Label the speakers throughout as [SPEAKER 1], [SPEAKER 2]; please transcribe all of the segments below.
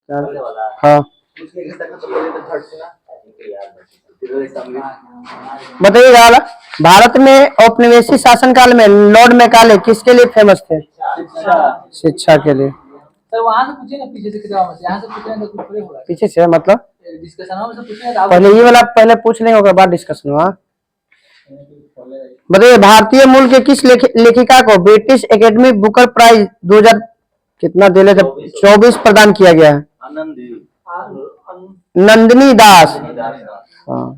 [SPEAKER 1] हाँ बताइएगा। भारत में औपनिवेशिक शासनकाल में लॉर्ड मैकाले किसके लिए फेमस थे? शिक्षा के लिए। सर वहां से पूछिए ना, पीछे से किताब से, यहाँ से पूछ रहे हैं तो कुछ थोड़ी होगा। पीछे से मतलब डिस्कशन में पूछने का, पहले ये वाला पहले पूछ लेंगे, उसके बाद डिस्कशन हुआ। बताइए भारतीय मूल के किस लेखिका को ब्रिटिश एकेडमी बुकर प्राइज 2000 कितना दिले थे 24 प्रदान किया गया है? नंदिनी दास। हाँ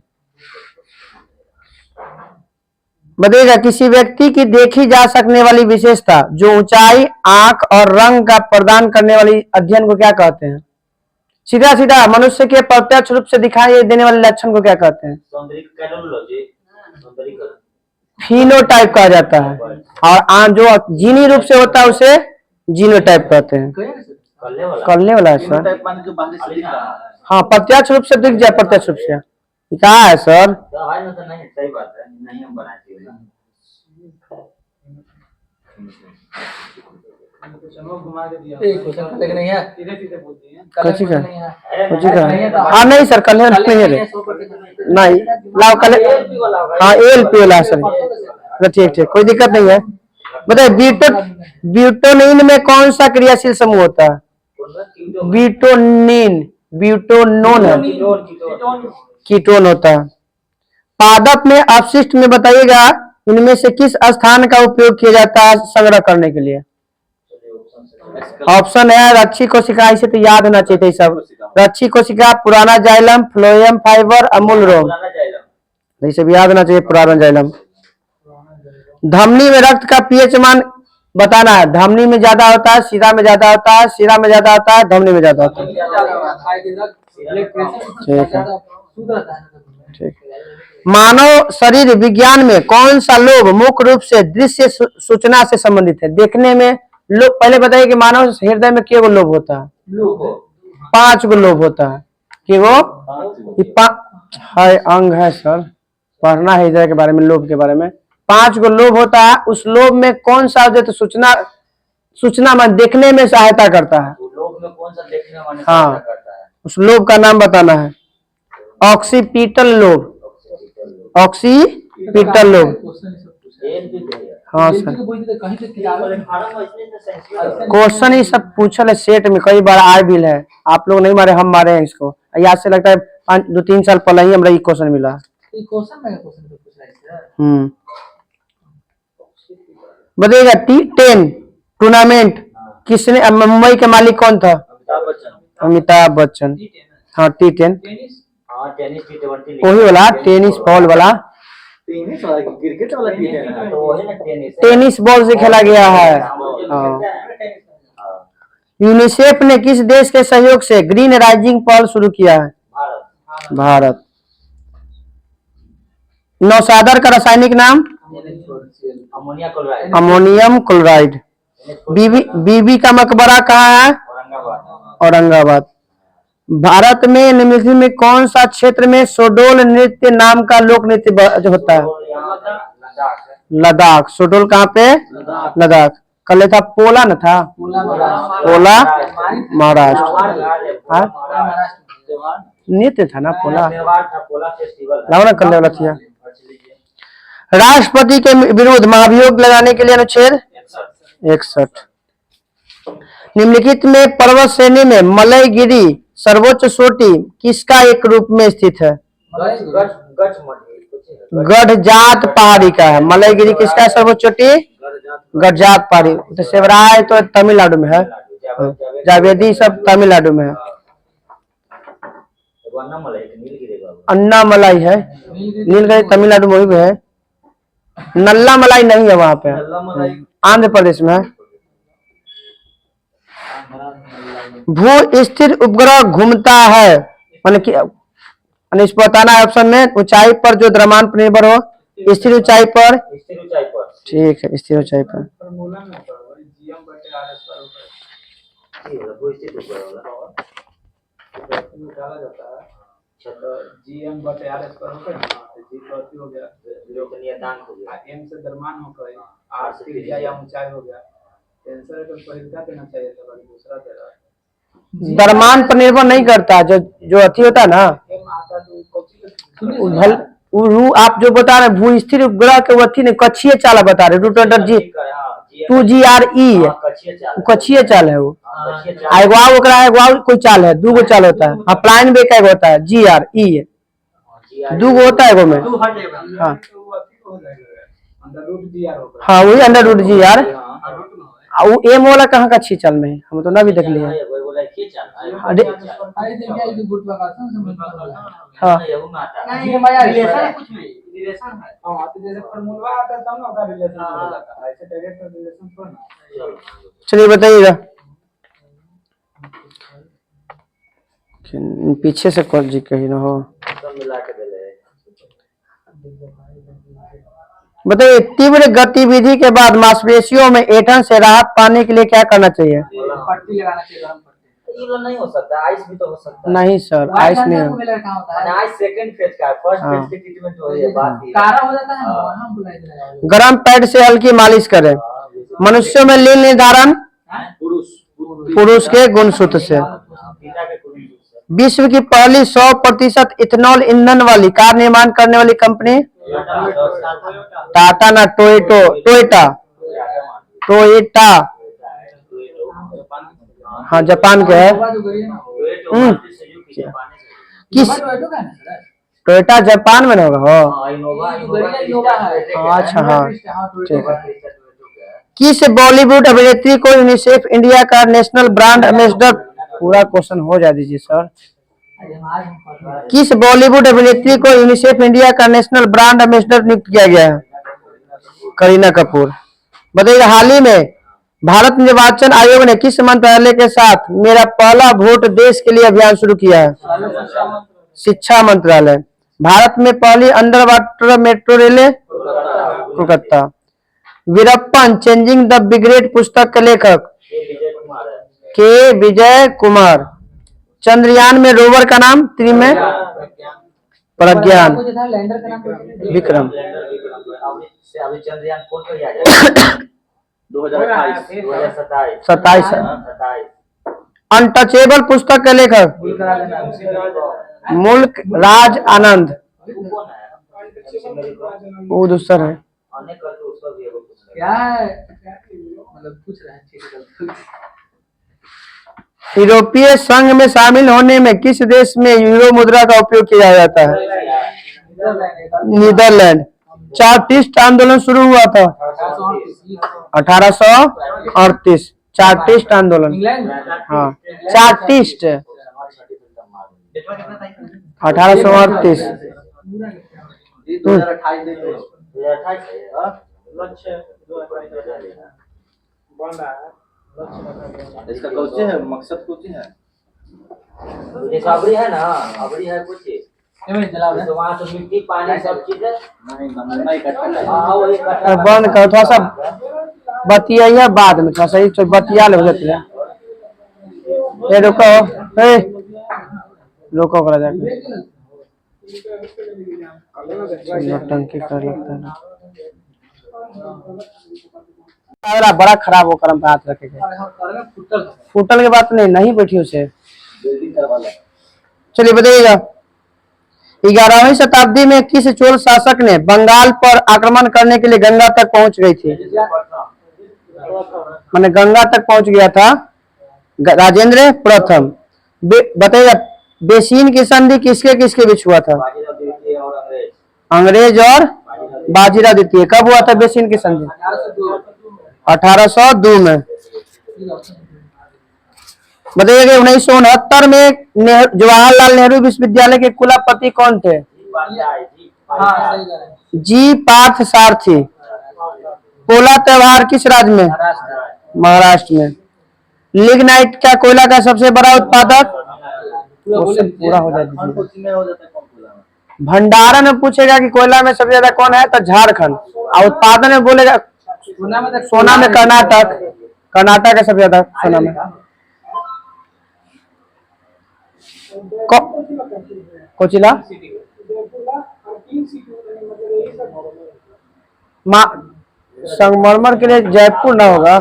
[SPEAKER 1] बताइएगा किसी व्यक्ति की देखी जा सकने वाली विशेषता जो ऊंचाई, आंख और रंग का प्रदान करने वाली अध्ययन को क्या कहते हैं? सीधा सीधा मनुष्य के प्रत्यक्ष रूप से दिखाई देने वाले लक्षण को क्या कहते हैं? फिनोटाइप कहा जाता है। और जो जीनी रूप से होता है उसे जीनोटाइप कहते हैं। करने वाला है सर। हाँ प्रत्यक्ष रूप से दिख जाए, प्रत्यक्ष रूप से कहा है सर? सही बात है, नहीं हम बनाते हैं। हाँ नहीं सर कल नहीं लाओ कल। हाँ एलपी वाला सर, ठीक ठीक कोई दिक्कत नहीं है। बताइए ब्यूटोनिन में कौन सा क्रियाशील समूह होता है? ब्यूटोनिन ब्यूटोनोन है, कीटोन होता है। पादप में अपशिष्ट में बताइएगा इनमें से किस स्थान का उपयोग किया जाता है संग्रह करने के लिए? ऑप्शन है रक्षी कोशिका, इसे तो याद होना चाहिए सब। रक्षी कोशिका, पुराना जाइलम, फ्लोएम फाइबर, अमूल रोम, ये सब याद होना चाहिए। पुराना जाइलम। धमनी में रक्त का पीएच मान बताना है। धमनी में ज्यादा होता है, शिरा में ज्यादा होता है, शिरा में ज्यादा होता है, धमनी में ज्यादा होता है। ठीक है ठीक। मानव शरीर विज्ञान में कौन सा लोब मुख्य रूप से दृश्य सूचना से संबंधित है? देखने में लोब, पहले बताइए कि मानव हृदय में कितने लोब होता है? 5 गो लोब होता है। कि वो है अंग है सर, पढ़ना है हृदय के बारे में, लोब के बारे में। 5 गो लोब होता है। उस लोब में कौन सा जो तो सूचना में देखने में सहायता करता है? लोब में कौन सा देखने में सहायता करता है? उस लोब का नाम बताना है। Occipital lobe, occipital lobe. हाँ सर क्वेश्चन ही सब पूछल है सेट में, कई बार आए भी है। आप लोग नहीं मारे, हम मारे हैं इसको। याद से लगता है 2-3 साल पहले ही हमारा ये क्वेश्चन मिला। बताइएगा T10 टूर्नामेंट किसने, मुंबई के मालिक कौन था? अमिताभ बच्चन। हाँ T10 वही वाला टेनिस बॉल वाला, क्रिकेट वाला टेनिस बॉल से खेला गया है। यूनिसेफ ने किस देश के सहयोग से ग्रीन राइजिंग पहल शुरू किया है? भारत। नौसादर का रासायनिक नाम? Ammonium chloride. बीबी का मकबरा कहाँ है? औरंगाबाद। भारत में निम्नलिखित में कौन सा क्षेत्र में सोडोल नृत्य नाम का लोक नृत्य होता है? लद्दाख। सोडोल कहाँ पे? लद्दाख। कल था पोला न था? पोला महाराष्ट्र। नृत्य था ना पोला, लावना कर वाला था। राष्ट्रपति के विरुद्ध महाभियोग लगाने के लिए अनुच्छेद 61। निम्नलिखित में पर्वत श्रेणी में मलयगिरी सर्वोच्च चोटी किसका एक रूप में स्थित है? गढ़जात पहाड़ी का है। मलयगिरी किसका सर्वोच्च चोटी? गढ़जात पहाड़ी। तो शिवराय तो तमिलनाडु में है, जावेदी सब तमिलनाडु में है। अन्नामलाई है, नीलगिरी तमिलनाडु में भी है। नल्ला मलाई नहीं है, वहां पे आंध्र प्रदेश में है। भू स्थिर उपग्रह घूमता है इस बताना है ऑप्शन में। ऊंचाई पर जो द्रव्यमान पर निर्भर हो, स्थिर ऊंचाई पर। ठीक है स्थिर ऊंचाई पर। GM बटे RS पर होकर G प्रति हो गया, M से द्रव्यमान होकर R से त्रिज्या या ऊंचाई हो गया। आंसर तो पहले क्या देना चाहिए था, दूसरा दे रहा है। द्रव्यमान पर निर्भर नहीं करता, जो जो अति होता है ना, रू आप जो बता रहे भू स्थिर उपग्रह के वो अथी ने कक्षीय चाल बता रहे, रूट अंडर जी 2GRE कक्षीय चाल है वो। एगो ओकरा एगो कोई चाल है, दू गो चाल होता है। अप्लाइन भी एक होता है GRE, दू गो होता है एगो में। हाँ हाँ वही अंडर रूट GR। वो एम वाला कहाँ का अच्छी चाल में है, हम तो ना भी देख लिया। हाँ चलिए बताइएगा, पीछे से कौन जी कहीं ना हो। बताइए, तीव्र गतिविधि के बाद मांसपेशियों में ऐंठन से राहत पाने के लिए क्या करना चाहिए?
[SPEAKER 2] पट्टी लगाना चाहिए, गरम पट्टी। ये नहीं हो सकता, आइस भी तो हो सकता है।
[SPEAKER 1] नहीं सर, आइस नहीं है।
[SPEAKER 2] आइस सेकंड फेज का है, फर्स्ट फेज की ट्रीटमेंट हो रही है, बात ही कारा हो जाता है ना, हम बुलाएंगे।
[SPEAKER 1] गरम पैड से हल्की मालिश करें। मनुष्यों में लिंग निर्धारण पुरुष के गुणसूत्र से। विश्व की पहली 100% इथेनॉल ईंधन वाली कार निर्माण करने वाली कंपनी टाटा ना टोयोटा। हाँ जापान के है। किस टोयोटा जापान में होगा हो? अच्छा हाँ ठीक है। किस बॉलीवुड अभिनेत्री को यूनिसेफ इंडिया का नेशनल ब्रांड एम्बेसडर, पूरा क्वेश्चन हो जा दीजिए सर। किस बॉलीवुड अभिनेत्री को यूनिसेफ इंडिया का नेशनल ब्रांड एम्बेसडर नियुक्त किया गया है? करीना कपूर। बताइए, हाल ही में भारत निर्वाचन आयोग ने किस मंत्रालय के साथ मेरा पहला वोट देश के लिए अभियान शुरू किया है? शिक्षा मंत्रालय। भारत में पहली under water metro rail Kolkata. Veerappan changing the brigade पुस्तक के लेखक के विजय कुमार। चंद्रयान में रोवर का नाम, में प्रज्ञान विक्रम।
[SPEAKER 2] चंद्रयान कौन पर आ जाएगा?
[SPEAKER 1] 27। अनटचेबल पुस्तक के लेखक मुल्क राज आनंद। वो दूसरा है
[SPEAKER 2] क्या मतलब पूछ रहा है।
[SPEAKER 1] यूरोपीय संघ में शामिल होने में किस देश में यूरो मुद्रा का उपयोग किया जाता है? नीदरलैंड। चार्टिस्ट आंदोलन शुरू हुआ था 1838। चार्टिस्ट आंदोलन, हाँ चार्टिस्ट 1838।
[SPEAKER 2] इसका कौचे है, मकसद कौचे है? जैसे अबरी है ना, अबरी है कुछ तो वहाँ तो मिट्टी पानी सब चीज है। नहीं इकट्ठा
[SPEAKER 1] बंद करो, थोड़ा सा बतिया बाद में, थोड़ा सा बतिया ले जाती है। ये रुको करा जाके टंकी कर लगता है ना। बड़ा खराब हो कर हाथ रखेगा। फुटल के बात नहीं बैठी उसे। चलिए बताइएगा, 11वीं शताब्दी में किस चोल शासक ने बंगाल पर आक्रमण करने के लिए गंगा तक पहुंच गई थी? मैंने गंगा तक पहुंच गया था राजेंद्र प्रथम। बताइएगा, बेसिन की संधि किसके किसके बीच हुआ था? अंग्रेज और बाजीराव द्वितीय। कब हुआ था बेसिन की संधि? 1802 में। बताइएगा, 1969 में जवाहरलाल नेहरू विश्वविद्यालय के कुलपति कौन थे? जी पार्थ सारथी। पोला त्योहार किस राज्य में? महाराष्ट्र में। लिग्नाइट क्या कोयला का सबसे बड़ा उत्पादक? पूरा हो जाए। भंडारण में पूछेगा कि कोयला में सबसे ज्यादा कौन है, तो झारखंड। और उत्पादन में बोलेगा सोना में कर्नाटक। कर्नाटक है सबसे ज्यादा सोना में। कोचिला संगमरमर के लिए जयपुर ना होगा,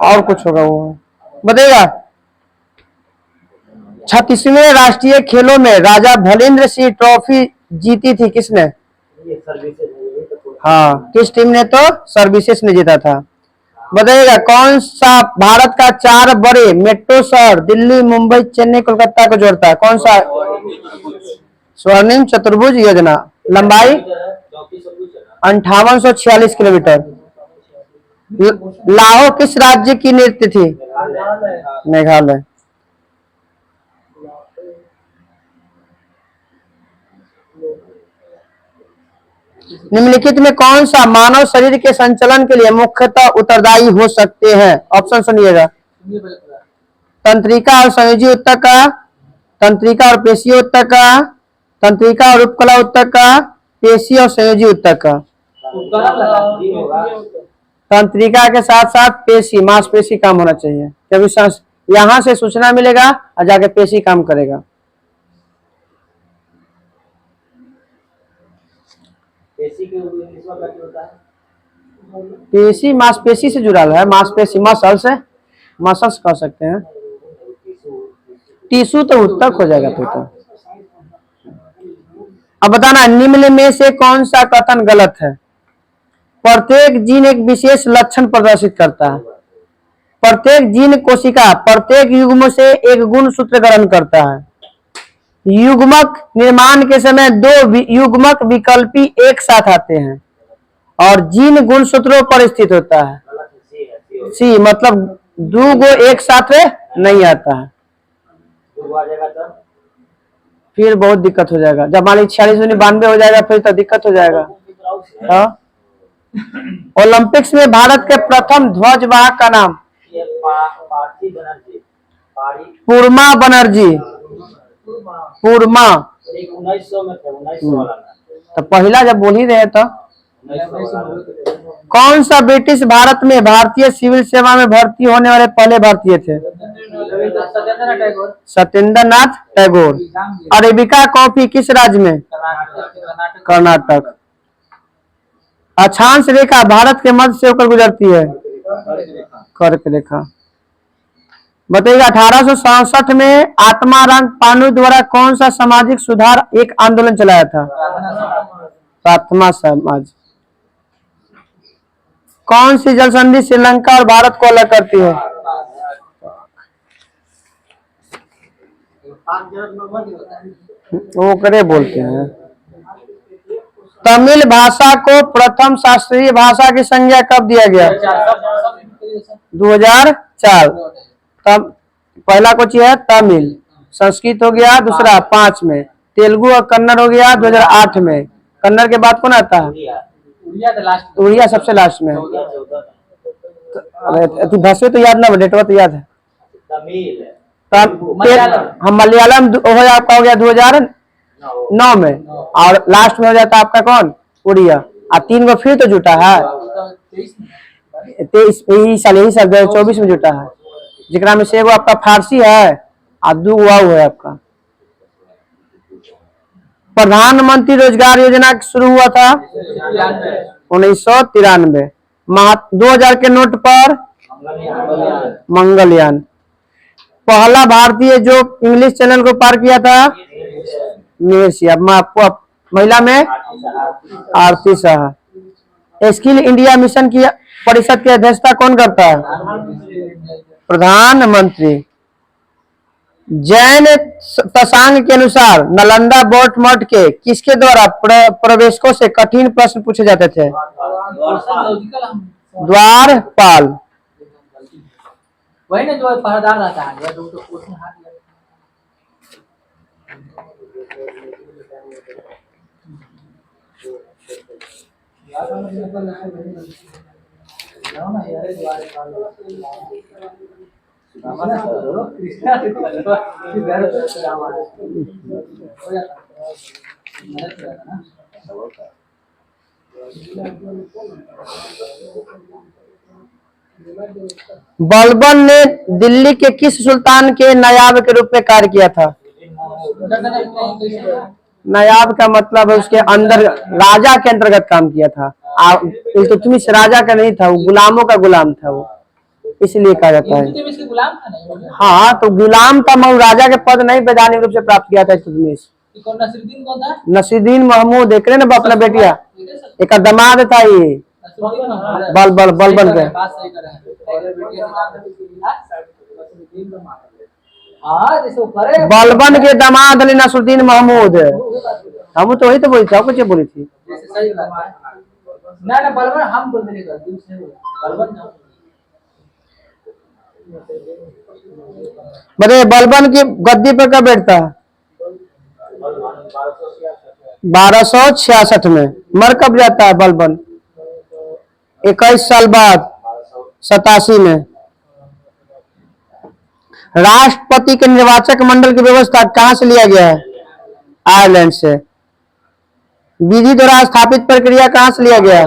[SPEAKER 1] और कुछ होगा वो। बताइएगा, 36वें राष्ट्रीय खेलों में राजा भलेंद्र सिंह ट्रॉफी जीती थी किसने? हाँ, किस टीम ने? तो सर्विसेज ने जीता था। बताइएगा कौन सा भारत का 4 बड़े मेट्रो शहर दिल्ली, मुंबई, चेन्नई, कोलकाता को जोड़ता है? कौन सा? स्वर्णिम चतुर्भुज योजना। लंबाई 5846 किलोमीटर। लाहो किस राज्य की नृत्य थी? मेघालय। निम्नलिखित में कौन सा मानव शरीर के संचालन के लिए मुख्यतः उत्तरदायी हो सकते हैं? ऑप्शन सुनिएगा। तंत्रिका और संयोजी ऊतक, तंत्रिका और पेशीय ऊतक, तंत्रिका और उपकला ऊतक, पेशी और संयोजी ऊतक। तंत्रिका के साथ साथ पेशी, मांसपेशी काम होना चाहिए, क्योंकि यहाँ से सूचना मिलेगा और जाके पेशी काम करेगा। पेशी मांसपेशी से जुड़ा है, मांसपेशी मसल्स है, मसल्स कह सकते हैं। टिश्यू तो ऊतक हो जाएगा फिर तो। अब बताना निम्न में से कौन सा कथन गलत है? प्रत्येक जीन एक विशेष लक्षण प्रदर्शित करता है। प्रत्येक जीन कोशिका प्रत्येक युग्म से एक गुण सूत्र ग्रहण करता है। युग्मक निर्माण के समय 2 युग्मक विकल्पी एक साथ आते हैं और जीन गुणसूत्रों पर स्थित होता है। सी मतलब 2 गो एक साथ नहीं आता है, फिर बहुत दिक्कत हो जाएगा। जब मान लीजिए 4692 हो जाएगा फिर तो दिक्कत हो जाएगा। ओलंपिक्स में भारत के प्रथम ध्वजवाहक का नाम? पूर्मा बनर्जी। पूर्मा 1900 में तो पहला जब बोल ही रहे तो कौन सा ब्रिटिश भारत में भारतीय सिविल सेवा में भर्ती होने वाले पहले भारतीय थे? सत्येंद्र नाथ टैगोर। अरेबिका कॉफी किस राज्य में? कर्नाटक। अक्षांश रेखा भारत के मध्य से होकर गुजरती है? कर्क रेखा। बताइएगा 1867 में आत्माराम पानू द्वारा कौन सा सामाजिक सुधार एक आंदोलन चलाया था? प्रार्थना समाज। कौन सी जल संधि श्रीलंका और भारत को अलग करती है? वो करे बोलते हैं। तमिल भाषा को प्रथम शास्त्रीय भाषा की संज्ञा कब दिया गया? 2004। तब पहला कुछ है तमिल, संस्कृत हो गया दूसरा 5 में, तेलुगु और कन्नड़ हो गया 2008 में। कन्नड़ के बाद कौन आता है? उड़िया सबसे लास्ट में। भाषा तो याद ना, डेटवा तो याद है। हम मलयालम आपका हो गया 2009 में और लास्ट में हो जाता है आपका कौन? उड़िया। 3 गो फिर तो जुटा है 23 साल, यही साल 2024 में जुटा है, जिकरा में से एगो आपका फारसी है और 2 वाव है आपका। प्रधानमंत्री रोजगार योजना शुरू हुआ था 1993। 2000 के नोट पर मंगलयान। पहला भारतीय जो इंग्लिश चैनल को पार किया था मेरसी। अब मैं आपको महिला में आरती शाह। स्किल इंडिया मिशन की परिषद की अध्यक्षता कौन करता है? प्रधानमंत्री। जैन तसांग के अनुसार नालंदा बौद्ध मठ के किसके द्वारा प्रवेशकों से कठिन प्रश्न पूछे जाते थे? द्वारपाल।
[SPEAKER 2] वही ना जो पहरेदार रहता है तो उसने हाथ दिया।
[SPEAKER 1] बलबन ने दिल्ली के किस सुल्तान के नायाब के रूप में कार्य किया था? नायाब का मतलब है उसके अंदर राजा के अंतर्गत काम किया था। इल्तुतमिश राजा का नहीं था, वो गुलामों का गुलाम था। वो इसलिए कहा जाता है।
[SPEAKER 3] इल्तुतमिश के गुलाम था नहीं?
[SPEAKER 1] हाँ, तो गुलाम था, मगर राजा के पद नहीं वैधानिक रूप से प्राप्त किया था इल्तुतमिश।
[SPEAKER 3] कौन नसीरुद्दीन कौन था?
[SPEAKER 1] नसीरुद्दीन महमूद देख रहे ना अपना बेटिया, एक दामाद था ये,
[SPEAKER 3] नसीरुद्दीन महमूद।
[SPEAKER 1] बलबन के।
[SPEAKER 3] बात सही कर रहे हैं। अगर बेटिया से नाम नसीरुद्दीन महमूद। हाँ जैसे करे
[SPEAKER 1] बलबन के दामाद अली नसीरुद्दीन महमूद। हम तो वही तो बोली थी, कुछ बोली थी।
[SPEAKER 3] जैसे सही बात है। ना बलबन हम बोलते नहीं करते दूसरे बलबन ना।
[SPEAKER 1] बताइए बलबन की गद्दी पर कब बैठता है? 1266 में। मर कब जाता है बलबन? 21 साल बाद 87 में। राष्ट्रपति के निर्वाचक मंडल की व्यवस्था कहां से लिया गया है? आयरलैंड से। विधि द्वारा स्थापित प्रक्रिया कहां से लिया गया है?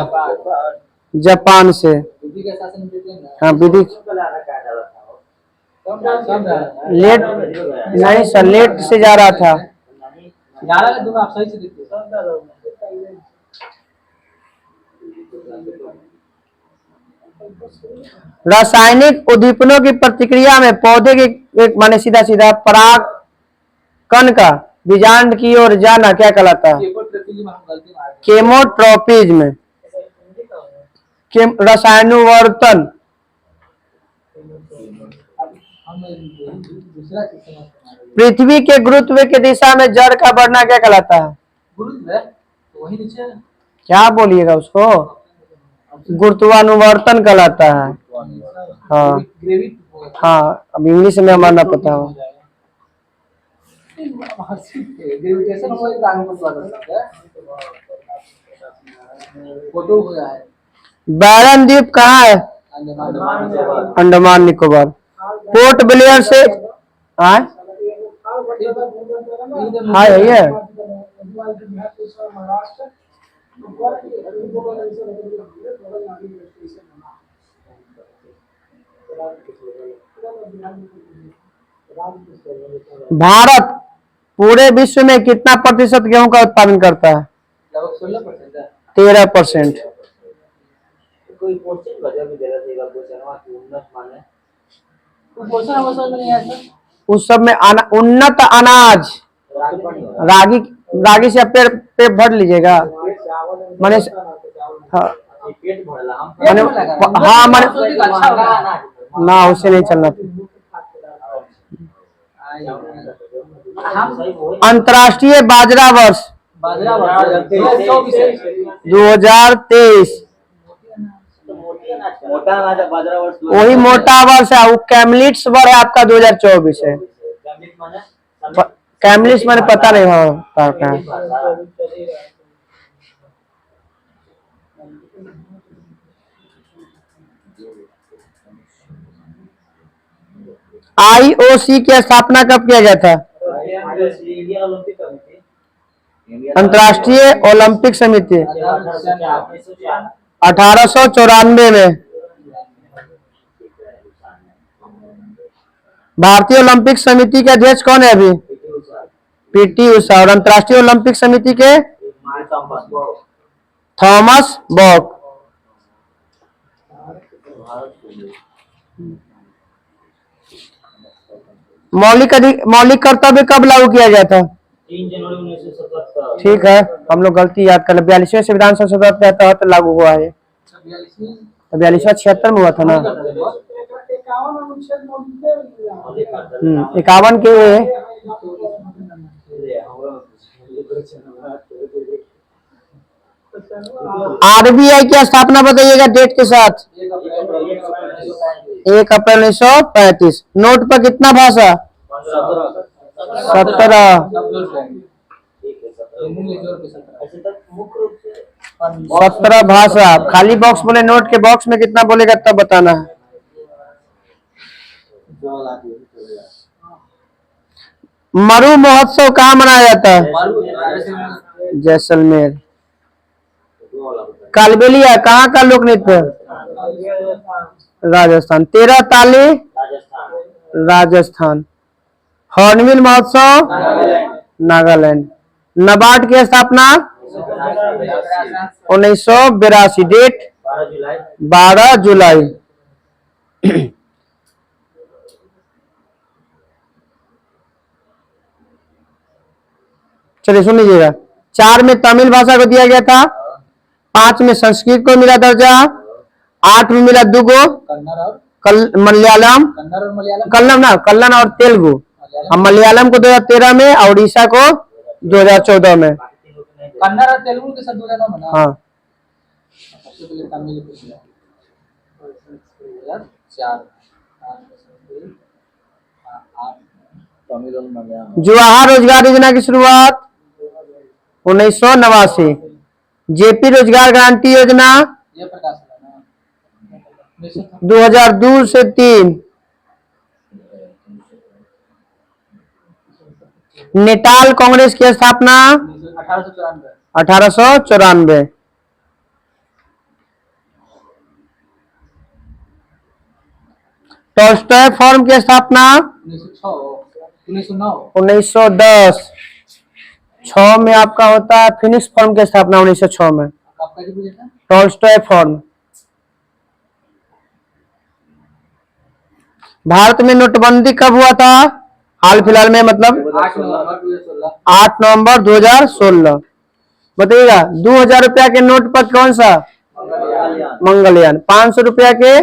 [SPEAKER 1] जापान से।
[SPEAKER 3] विधि के शासन देते हैं ना।
[SPEAKER 1] हाँ विधि लेट नहीं सर, लेट से जा रहा था।
[SPEAKER 3] यार दोनों आप सही से देखिए।
[SPEAKER 1] रासायनिक उद्दीपनों की प्रतिक्रिया में पौधे के एक माने सीधा सीधा पराग कण का बीजांड की ओर जाना क्या कहलाता है? केमोट्रोपिज्म। रसायनुवर्तन। पृथ्वी के गुरुत्व की दिशा में जड़ का बढ़ना क्या कहलाता है?
[SPEAKER 3] वही नीचे
[SPEAKER 1] क्या बोलिएगा उसको? गुरुत्वानुवर्तन कहलाता है। हाँ हाँ, अब इंग्लिश में हमारा ना पता हो। बैरन द्वीप कहाँ है? अंडमान निकोबार। पोर्ट ब्लेयर से हाँ ये भारत पूरे विश्व में कितना प्रतिशत गेहूं का उत्पादन करता है? 13%।
[SPEAKER 2] कोई क्वेश्चन बजा भी देना चाहिए क्वेश्चन की उन्नत माने
[SPEAKER 1] उस सब में उन्नत अनाज रागी। रागी से पेट पेट भर लीजिएगा माने। हाँ
[SPEAKER 2] पेट भरला हम
[SPEAKER 1] माने हाँ माने ना, उससे नहीं चलना। अंतर्राष्ट्रीय बाजरा वर्ष 2023। वही मोटा वर्ष है, वो कैमलिट्स वर्ष है आपका 2024 है। कैमलिट्स मैंने पता नहीं हो क्या है। IOC की स्थापना कब किया गया था? अंतर्राष्ट्रीय ओलंपिक समिति 1894 में। भारतीय ओलंपिक समिति के अध्यक्ष कौन है अभी? PT उषा। और अंतर्राष्ट्रीय ओलंपिक समिति के थॉमस बॉक। मौलिक कर्तव्य कब लागू किया गया था?
[SPEAKER 2] 3 जनवरी 1977।
[SPEAKER 1] ठीक है, हम लोग गलती याद कर। 42वें संविधान संशोधन के तहत लागू हुआ है। 42वां 76 में हुआ था ना। 51 के RBI की स्थापना बताइएगा डेट के साथ। 1 अप्रैल 1935। नोट पर कितना भाषा? 17। 17 भाषा। खाली बॉक्स बोले, नोट के बॉक्स में कितना बोलेगा तब बताना है। मरु महोत्सव कहाँ मनाया जाता है? जैसलमेर। कालबेलिया कहाँ का लोक नृत्य? राजस्थान। 13 ताली राजस्थान। हॉर्नबिल महोत्सव नागालैंड। नाबार्ड की स्थापना 1982। डेट 12 जुलाई। चलिए सुन लीजिएगा। 4 में तमिल भाषा को दिया गया था, 5 में संस्कृत को मिला दर्जा, 8 में मिला दुगो
[SPEAKER 3] कन्नड़ और
[SPEAKER 1] मलयालम,
[SPEAKER 3] कन्नड़ और मलयालम
[SPEAKER 1] कन्नड़ और तेलुगु। और मलयालम को 2013 में और उड़ीसा को 2014 में।
[SPEAKER 3] कन्नड़ और तेलुगु के साथ 2009 में ना।
[SPEAKER 1] हाँ
[SPEAKER 3] सबसे पहले तमिल को दिया 4 तमिल और मलयालम।
[SPEAKER 1] जवाहर रोजगार योजना की शुरुआत 1989। जेपी रोजगार गारंटी योजना
[SPEAKER 3] ये प्रकाश ना
[SPEAKER 1] 2002 से 3। नेटाल कांग्रेस की स्थापना 1894। टॉल्स्टॉय फॉर्म की स्थापना 1910। 6 में आपका होता है फिनिक्स फॉर्म की स्थापना 1906 में। Tolstoy form. भारत में नोटबंदी कब हुआ था? हाल फिलहाल में, मतलब 8 नवंबर 2016। बताइएगा 2000 रुपया के नोट पर कौन सा? मंगलयान। 500 रुपया के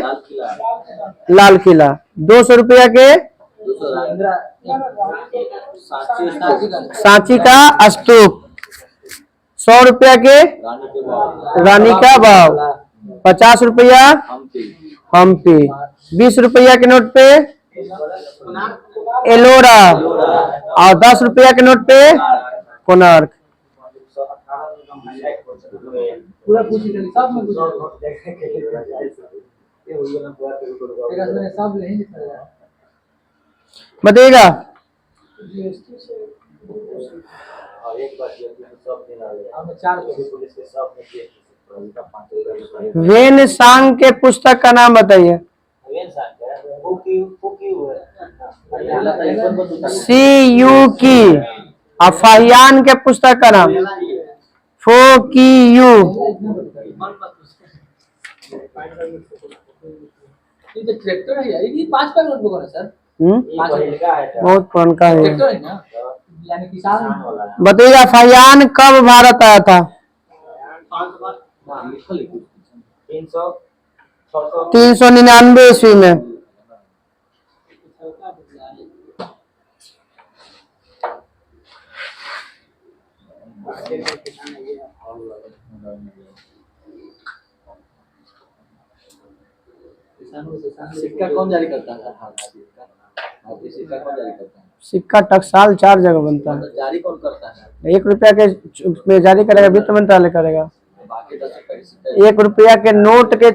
[SPEAKER 1] लाल किला। 200 रुपया के सांची का स्तूप। 100 रुपया के रानी का बाव। 50 रुपया हम्पी। 20 रुपया के नोट पे एलोरा। और 10 रुपया के नोट पे कोणार्क।
[SPEAKER 3] पूरा पूछ लीजिए सब में पूछ सब नहीं
[SPEAKER 1] बताइएगा वेन सांग के पुस्तक का नाम बताइए। CUकी। और फाहियान के पुस्तक का नाम फोकियू।
[SPEAKER 3] ये तो ट्रैक्टर है यार, ये 5 का नोटबुक है सर।
[SPEAKER 1] बहुत पुराना है।
[SPEAKER 3] ट्रैक्टर है ना, यानी किसान।
[SPEAKER 1] बताइएगा फाहियान कब भारत आया था? 399 ईस्वी में।
[SPEAKER 3] सिक्का कौन जारी करता है? सिक्का कौन जारी करता है?
[SPEAKER 1] सिक्का टकसाल 4 जगह बनता है।
[SPEAKER 3] जारी कौन करता है?
[SPEAKER 1] 1 रुपया के में जारी करेगा वित्त मंत्रालय करेगा।
[SPEAKER 3] बाकी 10 रुपए के सिक्का
[SPEAKER 1] 1 रुपया के नोट के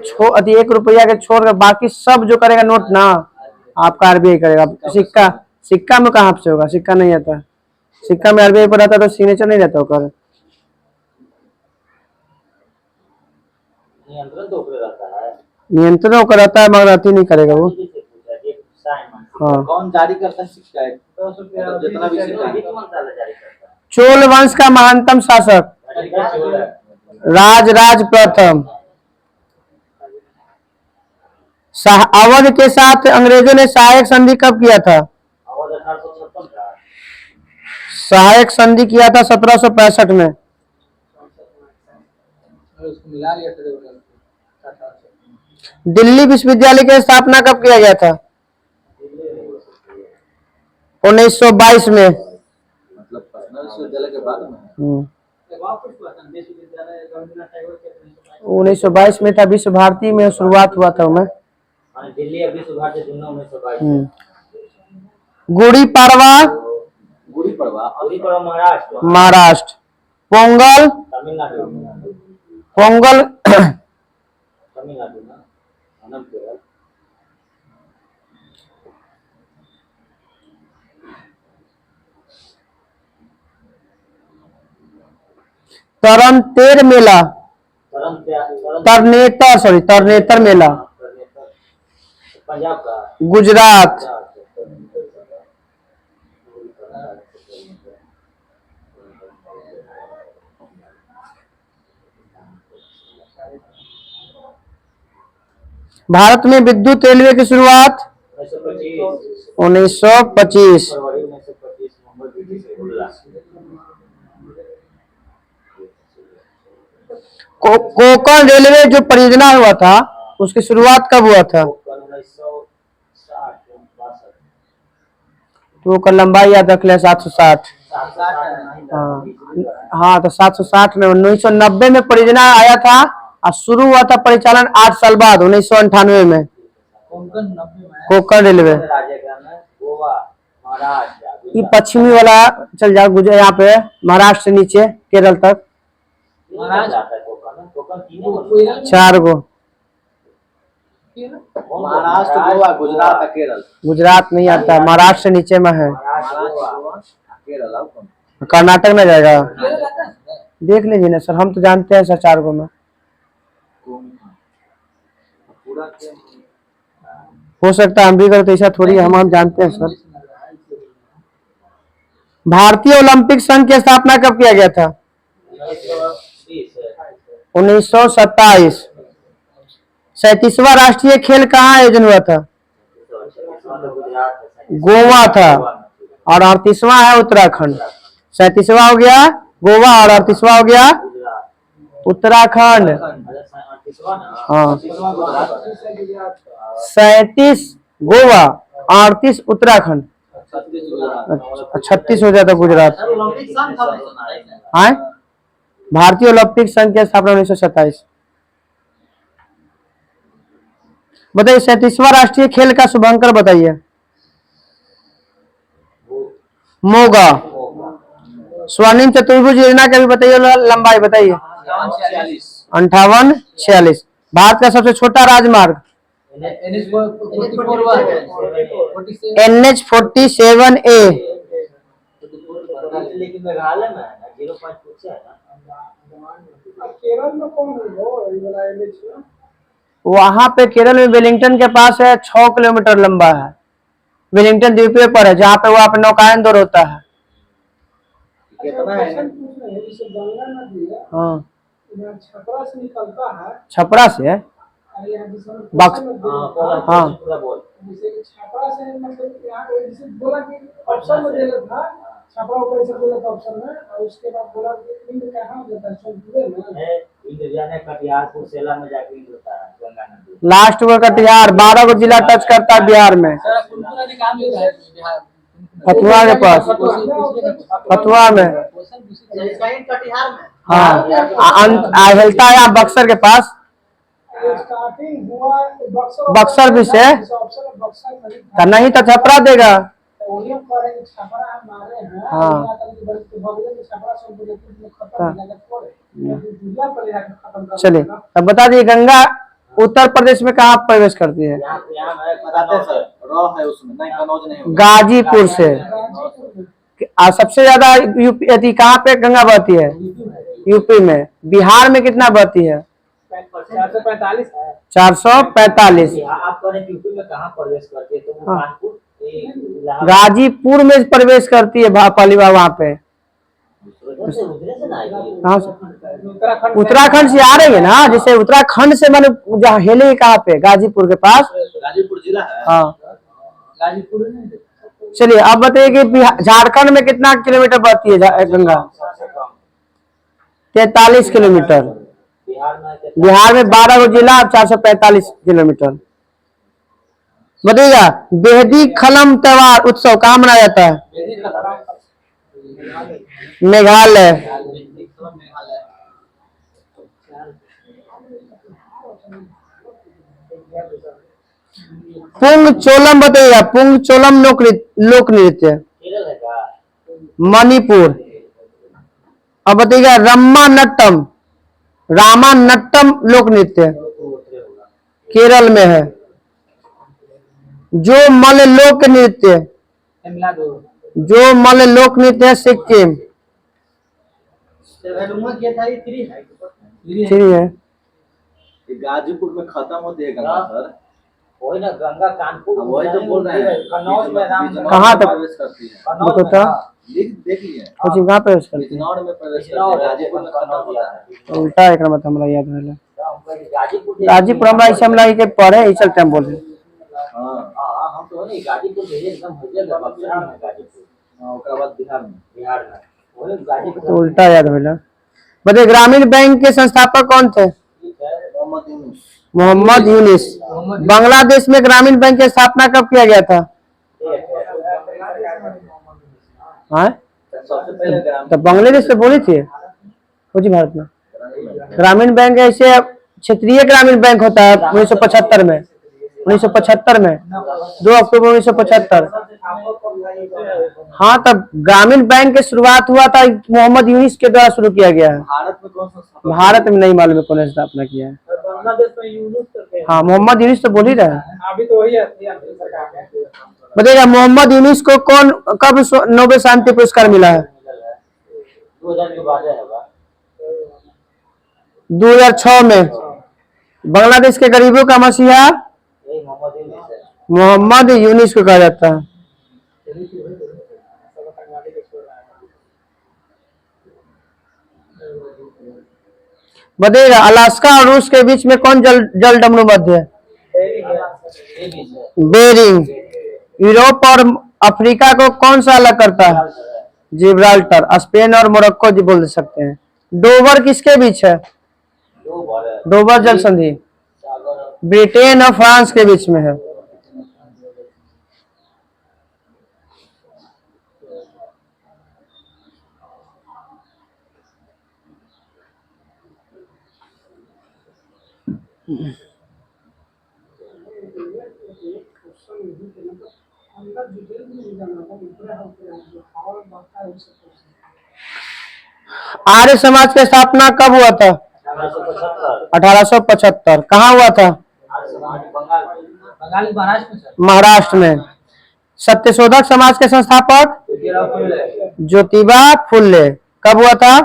[SPEAKER 1] 1 रुपया के छोड़कर बाकी सब जो करेगा नोट ना, आपका RBI करेगा। सिक्का में कहाँ से होगा? सिक्का नहीं आता। सिक्का में RBI पर रहता तो सिग्नेचर नहीं रहता होकर। नियंत्रण होकर रहता है मगर अति नहीं करेगा वो। हाँ।
[SPEAKER 3] कौन जारी करता है सिक्का? 10 रुपया जितना भी सिक्का
[SPEAKER 1] चोल वंश का महानतम शासक राजराज प्रथम। अवध के साथ अंग्रेजों ने सहायक संधि कब किया था? सहायक संधि किया था 1765 में।
[SPEAKER 3] उसको मिला लिया था।
[SPEAKER 1] दिल्ली विश्वविद्यालय की स्थापना कब किया गया था? 1922 में।
[SPEAKER 3] मतलब विश्वविद्यालय के बाद में
[SPEAKER 1] 1922 में था। विश्व भारती में शुरुआत हुआ था मैं।
[SPEAKER 2] दिल्ली विश्व भारती 1922।
[SPEAKER 1] गुड़ी पड़वा महाराष्ट्र। पोंगल
[SPEAKER 2] तमिलनाडु ना केरल।
[SPEAKER 1] तरनेतर मेला। तरनेतर मेला
[SPEAKER 2] पंजाब का।
[SPEAKER 1] गुजरात। भारत में विद्युत रेलवे की शुरुआत 1925। कोंकण रेलवे जो परियोजना हुआ था उसकी शुरुआत कब हुआ था?
[SPEAKER 2] कोकण 1960 62
[SPEAKER 1] तो का लंबाई याद रख ले 760।
[SPEAKER 2] 760
[SPEAKER 1] हाँ हाँ, तो 760 में 1990 में परियोजना आया था और शुरू हुआ था परिचालन 8 साल बाद 1998 में।
[SPEAKER 3] कोंकण 90 में
[SPEAKER 1] कोंकण रेलवे
[SPEAKER 2] राज्य का नाम है गोवा महाराष्ट्र।
[SPEAKER 1] ये पश्चिमी वाला चल जाओ गुजरात, यहाँ पे महाराष्ट्र से नीचे केरल तक
[SPEAKER 2] महाराष्ट्र कोकण कोकण तीनों
[SPEAKER 3] कोयला
[SPEAKER 1] 4 गो।
[SPEAKER 2] महाराष्ट्र गोवा गुजरात और केरल।
[SPEAKER 1] गुजरात नहीं आता, महाराष्ट्र से नीचे में है।
[SPEAKER 2] महाराष्ट्र गोवा केरल और कौन?
[SPEAKER 1] कर्नाटक में जाएगा,
[SPEAKER 3] केरल आता है।
[SPEAKER 1] देख लीजिए ना सर, हम तो जानते हैं सर 4 गो में।
[SPEAKER 2] पूरा
[SPEAKER 1] हो सकता है हम भी करें, तो ऐसा थोड़ी हम जानते हैं सर। भारतीय ओलंपिक संघ की स्थापना कब किया गया था? 1927। 37वां राष्ट्रीय खेल कहाँ आयोजन हुआ था? गोवा था। और 38वां है उत्तराखंड। 37वां हो गया गोवा और 38वां हो गया उत्तराखंड। हाँ, 37 गोवा, 38 उत्तराखंड, 36 हो जाता गुजरात।
[SPEAKER 2] ओलंपिक संघ था
[SPEAKER 1] हाँ, भारतीय ओलंपिक संघ की स्थापना 1927। बताइए 37वां राष्ट्रीय खेल का शुभंकर बताइए। मोगा। स्वर्णिम चतुर्भुज योजना का भी बताइए, लंबाई बताइए। 58-46। भारत का सबसे छोटा राजमार्ग NH-47A।
[SPEAKER 2] लेकिन मेघालय में 0.5 कुछ है ना।
[SPEAKER 3] केरल में कौन है वो ये वाला NH?
[SPEAKER 1] वहां पे केरल में वेलिंगटन के पास है, 6 किलोमीटर लंबा है। वेलिंगटन द्वीप पर है, जहाँ पे वहाँ पे नौकायन दौड़ होता है।
[SPEAKER 2] कितना है?
[SPEAKER 3] जैसे गंगा नदी है,
[SPEAKER 1] हाँ,
[SPEAKER 3] यहाँ छपरा से निकलता है,
[SPEAKER 1] छपरा से है।
[SPEAKER 3] और यहाँ जैसे
[SPEAKER 1] बक्स हाँ
[SPEAKER 3] जैसे कि छपरा से मतलब यहाँ पे जैसे बोला कि ऑप्शन में दे था, छपरा ऊपर से बोला था ऑप्शन में, और उसके बाद बोला कि इंड कहाँ होता है सोनपुर में
[SPEAKER 2] है। इंड जाने कटिहार सेला में जाके इंड होता है गंगा नदी।
[SPEAKER 1] लास्ट में कटिहार 12 गो जिला टच करता है बिहार में।
[SPEAKER 3] पूरा निकाल लिया है बिहार
[SPEAKER 1] फतुहा के पास, फतुहा में।
[SPEAKER 3] कटिहार में
[SPEAKER 1] हाँ, हेलता है यहाँ बक्सर के पास।
[SPEAKER 3] स्टार्टिंग हुआ
[SPEAKER 1] बक्सर भी से तो नहीं तो छपरा देगा। हाँ, चलिए अब बता दिए गंगा उत्तर प्रदेश में कहाँ प्रवेश करती है? गाजीपुर से। सबसे ज्यादा यूपी कहाँ पे गंगा बहती है? यूपी में। बिहार में कितना बहती है?
[SPEAKER 3] 445 है।
[SPEAKER 1] 445।
[SPEAKER 2] आप यूपी में कहाँ प्रवेश करती है? तो कानपुर
[SPEAKER 1] गाजीपुर में प्रवेश करती है पहली बार वहाँ पे। कहाँ से? उत्तराखंड से आ रही है ना, जैसे उत्तराखंड से मैंने जहाँ हेले कहाँ पे? गाजीपुर के पास।
[SPEAKER 2] गाजीपुर जिला है।
[SPEAKER 1] हाँ,
[SPEAKER 3] गाजीपुर।
[SPEAKER 1] चलिए अब बताइए कि झारखंड में कितना किलोमीटर बहती है गंगा? 43 किलोमीटर। बिहार में 12 गो जिला, 445 किलोमीटर। बताइएगा बेहदी खलम त्योहार उत्सव कहाँ मनाया जाता है? मेघालय। पुंग चोलम बताइएगा, पुंग चोलम लोक नृत्य मणिपुर। अब बताइएगा रम्मानट्टम, रामानट्टम लोक नृत्य केरल में है। जो मल लोक नृत्य, जो मल लोक नृत्य है सिक्किम। ठीक है,
[SPEAKER 2] गाजीपुर में खत्म होती है गंगा सर। वही ना गंगा कानपुर, वही तो बोल रहे हैं। कन्नौज में
[SPEAKER 1] कहाँ तक
[SPEAKER 2] प्रवेश करती है? देखिए
[SPEAKER 1] कुछ कहाँ प्रवेश करती है?
[SPEAKER 2] बिजनौर में प्रवेश करती है। गाजीपुर में खत्म होता है।
[SPEAKER 1] उल्टा एक मतलब हमरा याद है। गाजीपुर हमरा ऐसे हमरा के पढ़े इस टाइम बोल रहे।
[SPEAKER 2] हां हम तो नहीं गाजीपुर भेजे एकदम हो गया बक्सर में गाजीपुर। ओकरा बाद बिहार में वही गाजीपुर
[SPEAKER 1] तो उल्टा याद होला। बताइए ग्रामीण बैंक के संस्थापक कौन थे? मोहम्मद यूनिस। बांग्लादेश में ग्रामीण बैंक की स्थापना कब किया गया था? हाँ
[SPEAKER 2] सबसे पहले
[SPEAKER 1] तो बांग्लादेश से बोली थी फौजी भारत में। ग्रामीण बैंक ऐसे क्षेत्रीय ग्रामीण बैंक होता है 1975 में 2 अक्टूबर 1975। हाँ तब ग्रामीण बैंक की शुरुआत हुआ था मोहम्मद यूनिस के द्वारा शुरू किया गया है।
[SPEAKER 2] भारत में कौन सा?
[SPEAKER 1] भारत में नहीं मालूम है कौन सी स्थापना किया है।
[SPEAKER 3] बांग्लादेश में यूनुस करते हैं।
[SPEAKER 1] हाँ मोहम्मद यूनिस तो बोल ही रहे हैं।
[SPEAKER 3] अभी तो वही आती है सरकार में।
[SPEAKER 1] बताइएगा मोहम्मद यूनिस को कब नोबेल शांति पुरस्कार मिला है?
[SPEAKER 2] 2000 के बाद है
[SPEAKER 1] 2006 में। बांग्लादेश के गरीबों का मसीहा
[SPEAKER 2] यही मोहम्मद यूनिस है।
[SPEAKER 1] मोहम्मद यूनिस को कहा जाता है। बताइएगा अलास्का और रूस के बीच में कौन जल डमरू मध्य है? बेरिंग। यूरोप और अफ्रीका को कौन सा अलग करता है? जिब्राल्टर। स्पेन और मोरक्को जी बोल सकते हैं। डोवर किसके बीच है? डोवर जल संधि ब्रिटेन और फ्रांस के बीच में है। आर्य समाज की स्थापना कब हुआ था? 1875। कहाँ हुआ था? महाराष्ट्र में। सत्यशोधक समाज के संस्थापक ज्योतिबा फुले। कब हुआ था?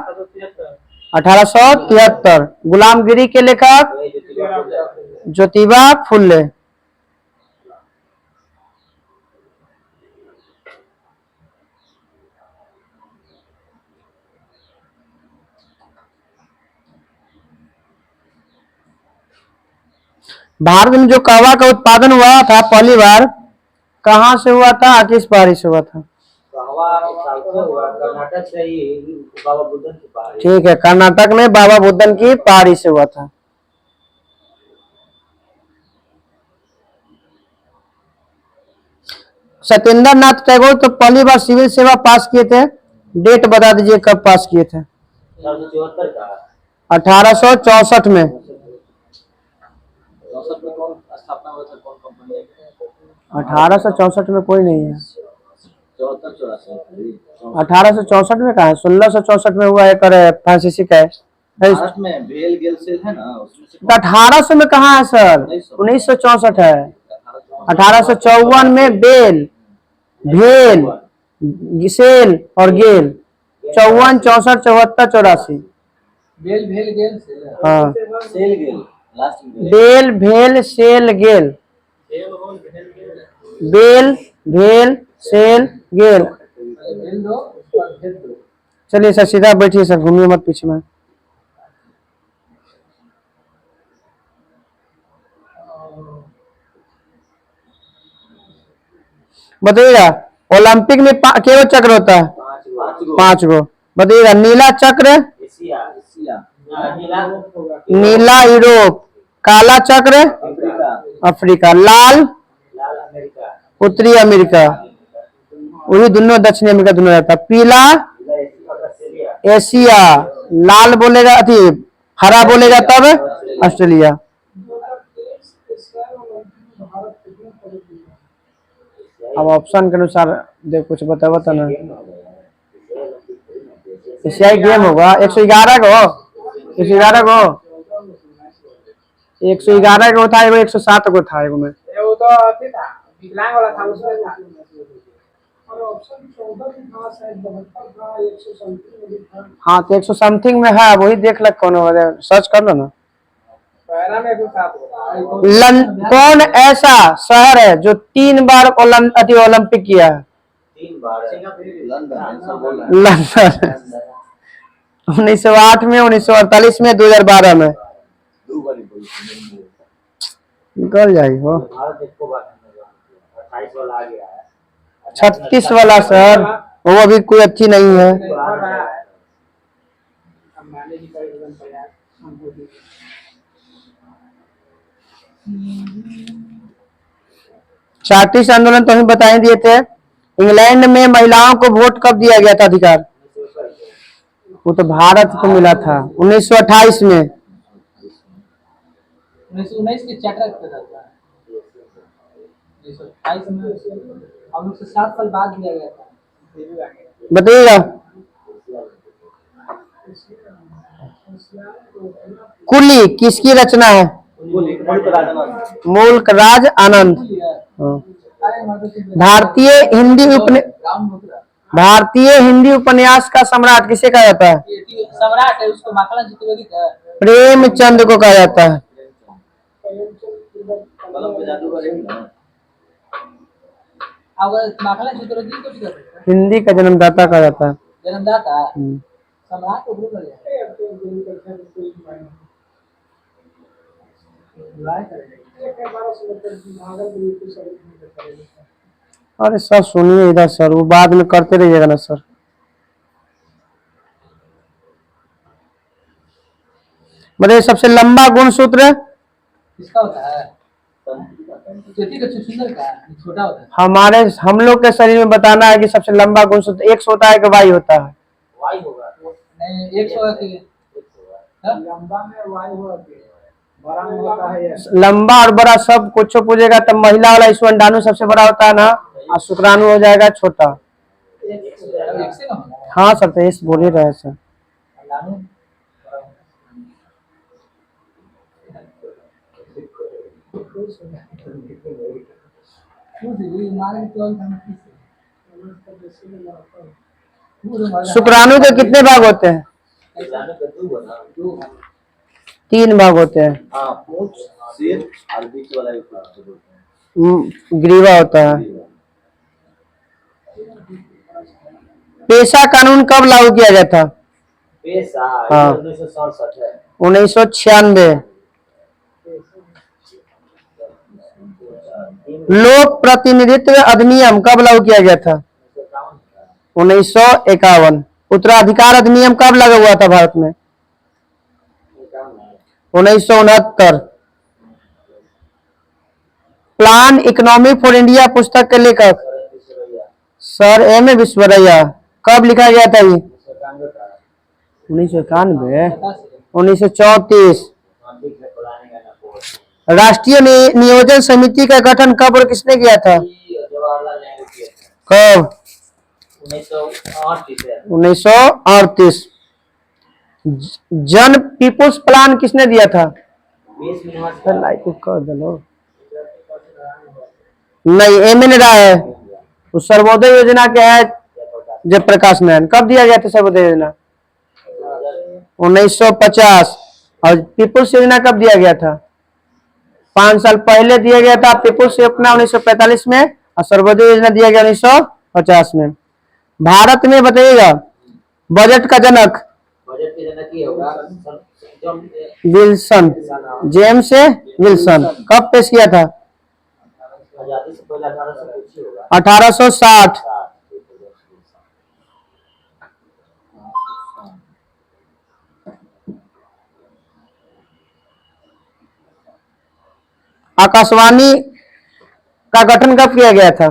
[SPEAKER 1] 1873। गुलामगिरी के लेखक ज्योतिबा फुले। भारत में जो कहवा का उत्पादन हुआ था पहली बार कहाँ से हुआ था? किस पहाड़ी से हुआ था?
[SPEAKER 2] कर्नाटक से ही बाबा बुदन की पहाड़ी।
[SPEAKER 1] ठीक है कर्नाटक में बाबा बुदन की पहाड़ी से हुआ था। सत्येंद्र नाथ टैगोर तो पहली बार सिविल सेवा पास किए थे। डेट बता दीजिए कब पास किए थे? 1864 में। 1864 में कोई नहीं है। 1864 में कहा है? 1664 में हुआ है फ्रांसीसी का है।
[SPEAKER 2] भारत में भेल गेल सेल है ना उसमें से
[SPEAKER 1] 1800 में कहाँ है सर? 1964 है। 1854 में भेल सेल और गेल 54 64 74 84।
[SPEAKER 3] भेल गेल से।
[SPEAKER 1] हाँ
[SPEAKER 2] सेल गेल लास्ट में
[SPEAKER 1] बेल भेल सेल गेल। बेल भेल सेल गेल।
[SPEAKER 3] भेल दो उसके बाद भेल दो।
[SPEAKER 1] चलिए सर सीधा बैठिए सर घूमिए मत पीछे में। बताइएगा ओलंपिक में केवल चक्र होता है? 5 गो। बताइएगा नीला चक्र?
[SPEAKER 2] एशिया नीला
[SPEAKER 1] नीला यूरोप। काला चक्र? अफ्रीका। लाल
[SPEAKER 2] अमेरिका।
[SPEAKER 1] उत्तरी अमेरिका। वही दोनों दक्षिण अमेरिका दोनों रहता। पीला एशिया। लाल बोलेगा अथी हरा बोलेगा तब ऑस्ट्रेलिया। अब ऑप्शन के अनुसार देख कुछ बता ना। एशियाई गेम होगा 111 गो 111 गो 111 गो था। 107 गो था एगो में।
[SPEAKER 3] वो तो अथी था विकलांग वाला था उसमें था। और ऑप्शन 14 भी था शायद 72 था 100 समथिंग में था।
[SPEAKER 1] हाँ तो 100 समथिंग में है वही देख लग कौन होगा सर्च कर लो ना।
[SPEAKER 3] पैरा में भी साथ होगा।
[SPEAKER 1] कौन ऐसा शहर है जो 3 बार ओलंपिक किया है?
[SPEAKER 2] 3 बार लंदन।
[SPEAKER 1] लंदन 1908 में 1948 में 2012 में। निकल जाएगी वो।
[SPEAKER 2] भारत एक को बात 28 वाला आ गया है।
[SPEAKER 1] 36 वाला सर वो अभी कोई अच्छी नहीं है।
[SPEAKER 3] अंबानी जी का
[SPEAKER 1] चार्टिस्ट आंदोलन तो हमें बता ही दिए थे। इंग्लैंड में महिलाओं को वोट कब दिया गया था अधिकार? वो तो भारत को मिला था 1928 में।
[SPEAKER 3] 1919 के चैटर पे था 1928 में हम लोग से 7 साल बाद दिया गया था।
[SPEAKER 1] बताइएगा कुली किसकी रचना है? मुल्क राज आनंद। हाँ। भारतीय हिंदी उपन्यास का सम्राट किसे कहा जाता है?
[SPEAKER 3] सम्राट है उसको माखनलाल चतुर्वेदी का
[SPEAKER 1] प्रेमचंद को कहा जाता है।
[SPEAKER 3] माखनलाल चतुर्वेदी को
[SPEAKER 1] हिंदी का जन्मदाता कहा जाता है।
[SPEAKER 3] जन्मदाता सम्राट को भूल गया।
[SPEAKER 1] अरे सर सुनिए इधर सर, वो बाद में करते रहिएगा ना सर। बताइए सबसे लंबा गुणसूत्र
[SPEAKER 3] किसका होता है? सुंदर का छोटा होता है।
[SPEAKER 1] हम लोग के शरीर में बताना है कि सबसे लंबा गुणसूत्र एक्स होता है कि वाई होता है?
[SPEAKER 2] वाई होगा।
[SPEAKER 3] नहीं 100 लंबा में वाई होगा, बड़ा में होता है।
[SPEAKER 1] लंबा और बड़ा सब कुछ पूछेगा तब महिला वाला ईश्वर अंडाणु सबसे बड़ा होता है ना, और शुक्राणु हो जाएगा छोटा। हाँ सर, तो इस बोल ही रहे सर। शुक्राणु के कितने भाग होते हैं? 3 भाग होते हैं। ग्रीवा होता है। पेशा कानून कब लागू किया गया था?
[SPEAKER 2] पेशा
[SPEAKER 1] हाँ 1996। लोक प्रतिनिधित्व अधिनियम कब लागू किया गया था? 1951। उत्तराधिकार अधिनियम कब लागू हुआ था भारत में? 1969। प्लान इकोनॉमी फॉर इंडिया पुस्तक के लेखक सर एम ए विश्वरैया। कब लिखा गया था ये? 1991। 1934। राष्ट्रीय नियोजन समिति का गठन कब और किसने किया था?
[SPEAKER 2] जवाहरलाल नेहरू किया था।
[SPEAKER 1] कब? 1938। जन पीपुल्स प्लान किसने दिया था? लाइक कर दो। नहीं एम.एन. राय है। उस सर्वोदय योजना के है जयप्रकाश नारायण। कब दिया गया था सर्वोदय योजना? 1950। और पीपुल्स योजना कब दिया गया था? 5 साल पहले दिया गया था पीपुल्स योजना 1945 में, और सर्वोदय योजना दिया गया 1950 में। भारत में बताइएगा बजट का जनक?
[SPEAKER 2] बजट के जनक ही होगा
[SPEAKER 1] विल्सन, जेम्स विल्सन। कब पेश किया था?
[SPEAKER 2] आजादी से पहले 1860
[SPEAKER 1] 1860। आकाशवाणी का गठन कब किया गया था?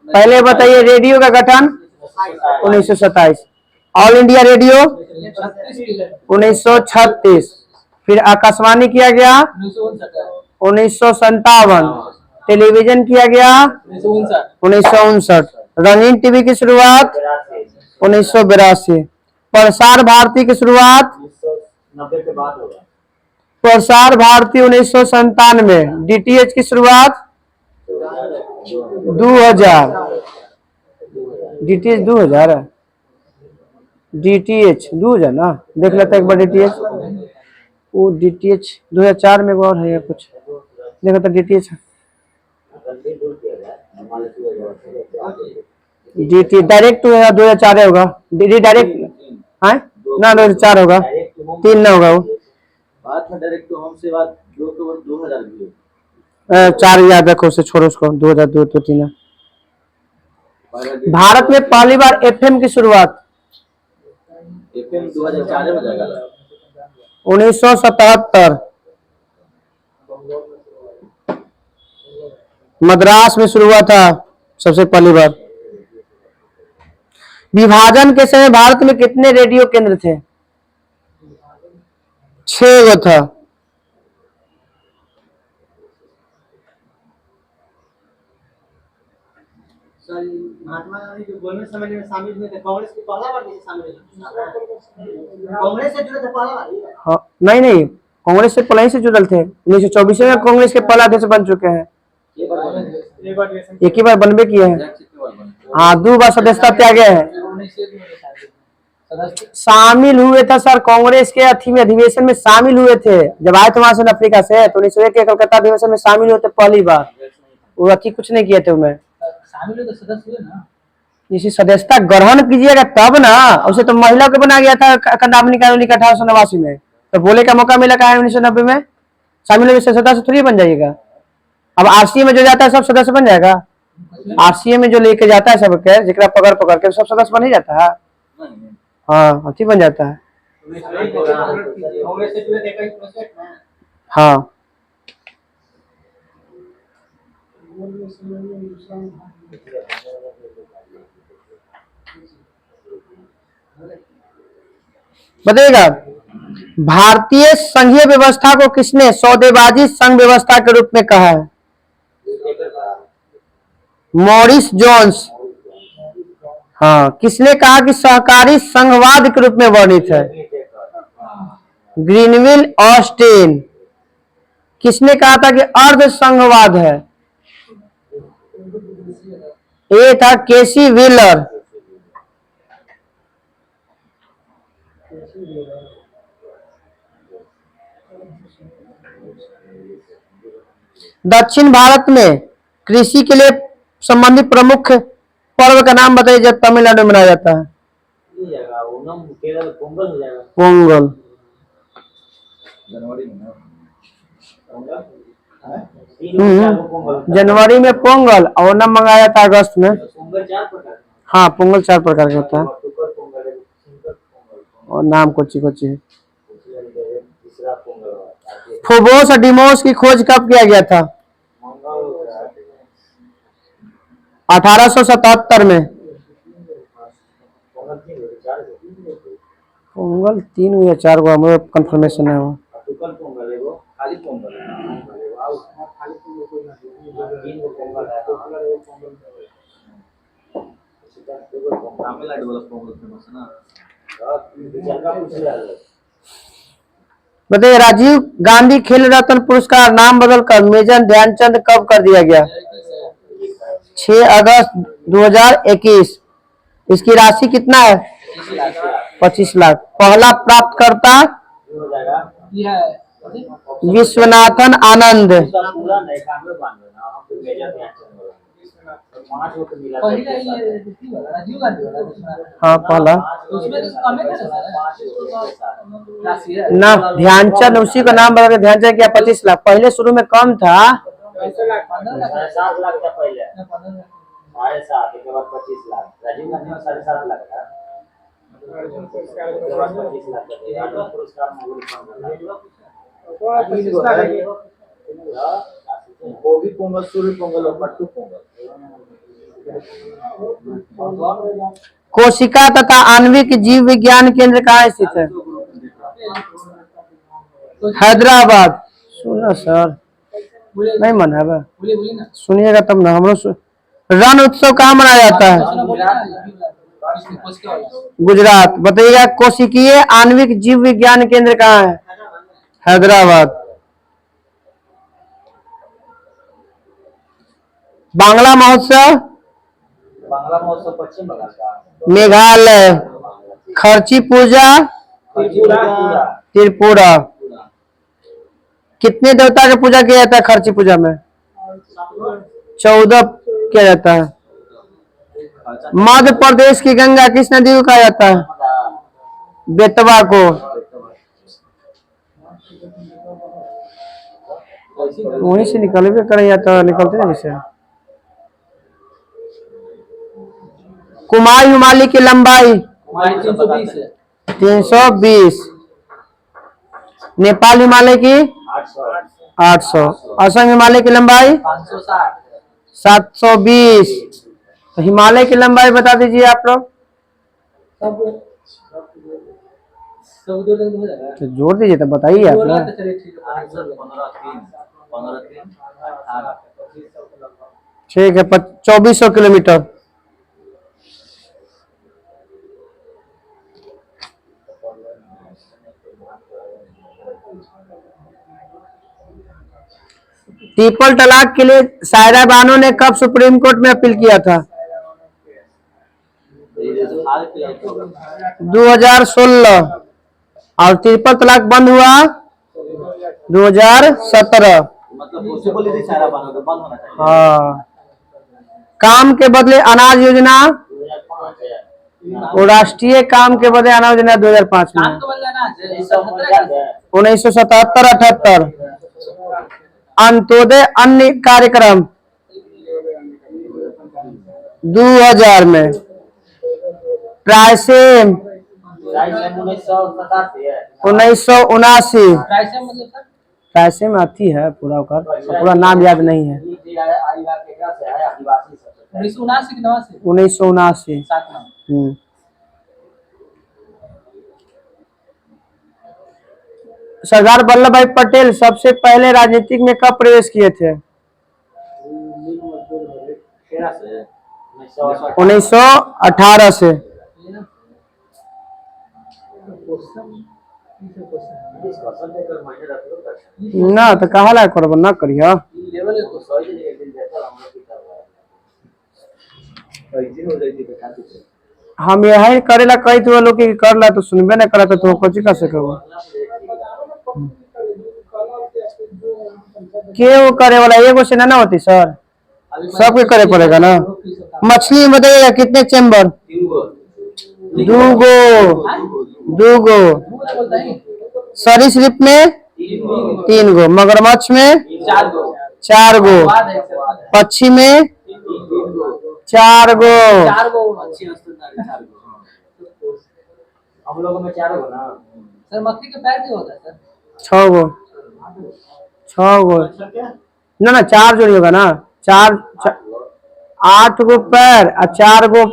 [SPEAKER 1] पहले बताइए रेडियो का गठन 1927। All India radio 1936। फिर आकाशवाणी किया गया 1957। टेलीविजन किया गया 1959। रंगीन टीवी की शुरुआत 1982। प्रसार भारती की शुरुआत
[SPEAKER 2] 90 के बाद होगा।
[SPEAKER 1] प्रसार भारती 1997। डीटीएच की शुरुआत 2000। डीटीएच 2000 है। डीटीएच 2000 ना, देख लेते एक बार डीटीएच। वो डीटीएच 2004 में और है कुछ, देखो तो डीटीएच डीटी डायरेक्ट 2004 होगा। डी डायरेक्ट है ना 2004 होगा, 3 ना होगा वो।
[SPEAKER 2] बात में डायरेक्ट तो हमसे बात 2 अक्टूबर 2000 की
[SPEAKER 1] 4 याद रखो, उसे छोड़ो उसको। 2002 तो 3 है। भारत में पहली बार एफएम की शुरुआत
[SPEAKER 2] FM 2004 में जाएगा
[SPEAKER 1] 1977 मद्रास में शुरू हुआ था सबसे पहली बार। विभाजन के समय भारत में कितने रेडियो केंद्र थे? 6 गो था।
[SPEAKER 2] महात्मा गांधी जो गोलमेज सम्मेलन में शामिल हुए थे, कांग्रेस की पहला बार नहीं शामिल हुए, कांग्रेस से जुड़े थे पहला बार।
[SPEAKER 1] हाँ, नहीं कांग्रेस से पहले ही से जुड़ल थे। 1924 में कांग्रेस के पहला अध्यक्ष बन चुके हैं। एक ही बार बनबे किए हैं। हाँ, 2 बार सदस्यता त्यागे हैं। शामिल हुए थे सर, कांग्रेस के अधिवेशन में शामिल हुए थे जब आए थे वहां से अफ्रीका से। तो 1901 के कलकत्ता अधिवेशन में शामिल हुए थे पहली बार। वो कुछ नहीं किए थे उनमें
[SPEAKER 3] शामिल तो सदस्य हुए ना।
[SPEAKER 1] इसी सदस्यता ग्रहण कीजिएगा तब ना। उसे तो महिला को बना गया था कंदावनी कानूनी का 1889 में। तो बोले का मौका मिला का 1990 में शामिल होने से सदस्य थोड़ी बन जाइएगा। अब आरसीए में जो जाता है सब सदस्य बन जाएगा। आरसीए में जो लेके जाता है सब के जिकरा पकड़ के सब सदस्य बन ही जाता है। हाँ, अति बन जाता है। हाँ, बताइएगा भारतीय संघीय व्यवस्था को किसने सौदेबाजी संघ व्यवस्था के रूप में कहा है? Morris Jones. हाँ, किसने कहा कि सहकारी संघवाद के रूप में वर्णित है? Greenville Austin. किसने कहा था कि अर्ध संघवाद है? ये था केसी व्हीलर। दक्षिण भारत में कृषि के लिए संबंधित प्रमुख पर्व का नाम बताइए जब तमिलनाडु में मनाया जाता है। पोंगल। जनवरी में पोंगल और ओणम मंगाया था अगस्त में। हाँ, पोंगल 4 प्रकार का होता है और नाम कोची है। फोबोस और डिमोस की खोज कब किया गया था? 1877 में। पोंगल 3 या 4 गो हमें कंफर्मेशन है। वो बताइए राजीव गांधी खेल रत्न पुरस्कार नाम बदलकर मेजर ध्यानचंद कब कर दिया गया? 6 अगस्त 2021। इसकी राशि कितना है? 25 लाख। पहला प्राप्तकर्ता विश्वनाथन आनंद। हाँ, पहला ना ध्यानचंद, उसी का नाम बदल के ध्यानचंद किया। 25 लाख। पहले शुरू में कम था।
[SPEAKER 2] 7 लाख था पहले, 7.5 के बाद 25 लाख। राजीव गांधी में 7.5 लाख था। भोगी पोंगल, सूर्य पोंगल और पट्टू पोंगल।
[SPEAKER 1] कोशिका तथा आणविक जीव विज्ञान केंद्र कहाँ स्थित है? हैदराबाद। सुना सर, नहीं मना है, सुनिएगा तब ना। हम रण उत्सव कहाँ मनाया जाता है? गुजरात। बताइएगा कोशिकीय आणविक जीव विज्ञान केंद्र कहाँ है? हैदराबाद। बांग्ला महोत्सव
[SPEAKER 2] पश्चिम बंगाल का।
[SPEAKER 1] मेघालय। खर्ची पूजा त्रिपुरा। कितने देवता की पूजा किया जाता है खर्ची पूजा में? 14 किया जाता है। मध्य प्रदेश की गंगा किस नदी को कहा जाता है? बेतवा को। वहीं से निकलवे करें या तो निकलते नहीं से। कुमायूं हिमालय की लंबाई
[SPEAKER 3] 320 है।
[SPEAKER 1] 320। नेपाल हिमालय की 800। असम हिमालय की लंबाई
[SPEAKER 2] 560।
[SPEAKER 1] 720। तो हिमालय की लंबाई बता दीजिए आप लोग।
[SPEAKER 3] सब सब दो हो जाएगा।
[SPEAKER 1] तो जोड़ दीजिए, तो बताइए आप
[SPEAKER 3] बोला
[SPEAKER 1] लोग।
[SPEAKER 3] तो चलिए ठीक है।
[SPEAKER 2] 15 3 18।
[SPEAKER 1] ठीक है, 2400 किलोमीटर। ट्रिपल तलाक के लिए सायरा बानो ने कब सुप्रीम कोर्ट में अपील किया था? 2016। और ट्रिपल तलाक बंद हुआ 2017।
[SPEAKER 2] मतलब पॉसिबल है सारा बंद होना चाहिए।
[SPEAKER 1] हाँ। काम के बदले अनाज योजना
[SPEAKER 2] 2005
[SPEAKER 1] वो राष्ट्रीय काम के बदले अनाज योजना 2005 में। 1977-78। अंत्योदय अन्य कार्यक्रम 2000 में। प्राइसेम 1979।
[SPEAKER 3] प्राइस मतलब सर
[SPEAKER 1] प्राइसेम आती है पूरा कर, पूरा नाम याद नहीं है।
[SPEAKER 3] 1979 की 89
[SPEAKER 1] 1979।
[SPEAKER 3] 7 में।
[SPEAKER 1] सरदार वल्लभ भाई पटेल सबसे पहले राजनीतिक में कब प्रवेश किए थे? 1918 से। ना तो कहा ला करब ना करिया। हम यही करेला कही तो लोग की कर ला तो सुनबे ना करा तो कुछ कर सको। के वो करे वाला एगो से ना होती सर, सबके करे पड़ेगा ना। मछली में बताइएगा कितने चैम्बर? 2 गो। सरीसृप में 3 गो। मगरमच्छ में 4 गो। पक्षी में 4 गो।
[SPEAKER 2] हम लोगों में 4 गो ना
[SPEAKER 3] सर। मक्खी का पैर क्यों होता है सर?
[SPEAKER 1] 6 गो। 6 गो ना 4 जोड़ी होगा ना। 8 गो पैर और 4 गो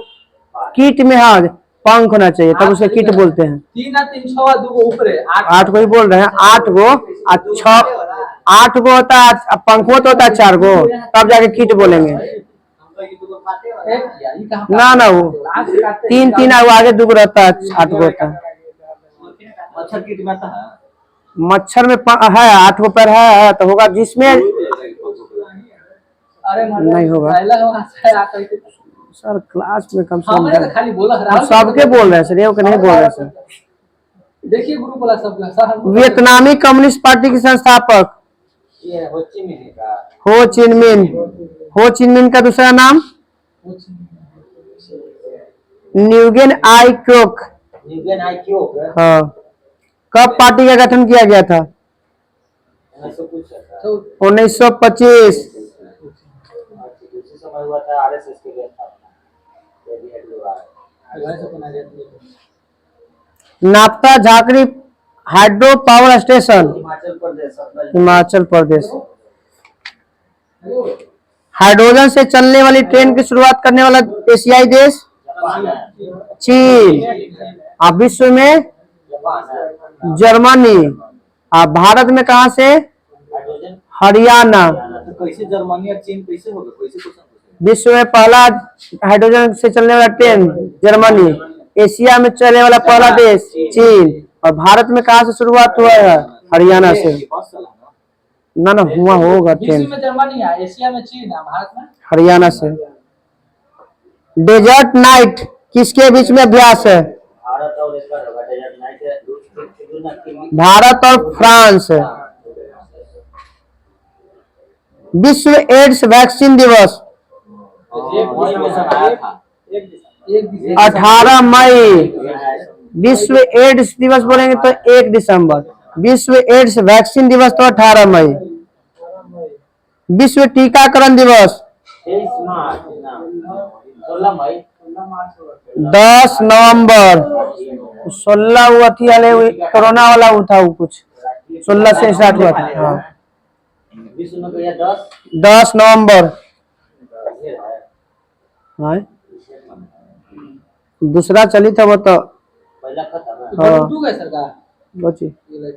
[SPEAKER 1] कीट में। हाँ, पंख होना चाहिए तब उसे कीट बोलते हैं।
[SPEAKER 3] 3 और 3 6 2 गो ऊपर है
[SPEAKER 1] 8 गो ही बोल रहे हैं। 8 गो और 6 8 गो होता है, पंखों तो होता है 4 गो, तब जाके कीट बोलेंगे। ना वो 3 आगे 2 गो रहता है, 8 गो होता है।
[SPEAKER 2] मच्छर कीट में आता है।
[SPEAKER 1] मच्छर में है 8 गो पैर है तो होगा जिसमें।
[SPEAKER 3] अरे
[SPEAKER 1] नहीं होगा सर, क्लास में कम से कम
[SPEAKER 3] खाली बोला
[SPEAKER 1] सबके बोल रहे हैं सर, ये नहीं बोल रहे हैं सर।
[SPEAKER 3] देखिए ग्रुप वाला सबका सर।
[SPEAKER 1] वियतनामी कम्युनिस्ट पार्टी के संस्थापक
[SPEAKER 2] ये हो ची मिन का
[SPEAKER 1] हो चिन मिन। हो चिन मिन का दूसरा नाम न्यूगेन आई क्योक।
[SPEAKER 2] न्यूगेन आई क्योक।
[SPEAKER 1] हाँ। कब पार्टी का गठन किया गया था? 1925।
[SPEAKER 2] उसी समय हुआ था आरएसएस के लिए
[SPEAKER 1] नाप्ता Jhakri hydro power station
[SPEAKER 2] Himachal Pradesh.
[SPEAKER 1] Hydrogen से चलने वाली ट्रेन की शुरुआत करने वाला एशियाई देश चीन। और विश्व में जर्मनी। और भारत में कहा से? हरियाणा।
[SPEAKER 2] तो कैसे जर्मनी और चीन कैसे होगा? कैसे क्वेश्चन?
[SPEAKER 1] विश्व में पहला हाइड्रोजन से चलने वाला ट्रेन जर्मनी। एशिया में चलने वाला पहला देश चीन। और भारत में कहा से शुरुआत हुआ है? हरियाणा से। ना हुआ होगा ट्रेन।
[SPEAKER 3] विश्व में जर्मनी है, एशिया में चीन है, भारत में
[SPEAKER 1] हरियाणा से। डेजर्ट नाइट किसके बीच में अभ्यास है?
[SPEAKER 2] भारत और इसका डेजर्ट नाइट है।
[SPEAKER 1] भारत और फ्रांस। विश्व एड्स वैक्सीन दिवस 18 मई। विश्व एड्स दिवस बोलेंगे तो 1 दिसंबर। विश्व एड्स वैक्सीन दिवस तो 18 मई। विश्व टीकाकरण दिवस 10 नवंबर। 16 वो अथी वाले कोरोना वाला वो था वो कुछ 16 से स्टार्ट हुआ था। हाँ
[SPEAKER 2] 20 या 10
[SPEAKER 1] 10 नवंबर। हाँ दूसरा चली था वो तो
[SPEAKER 2] पहला खत्म है।
[SPEAKER 1] हाँ
[SPEAKER 3] टू है सरकार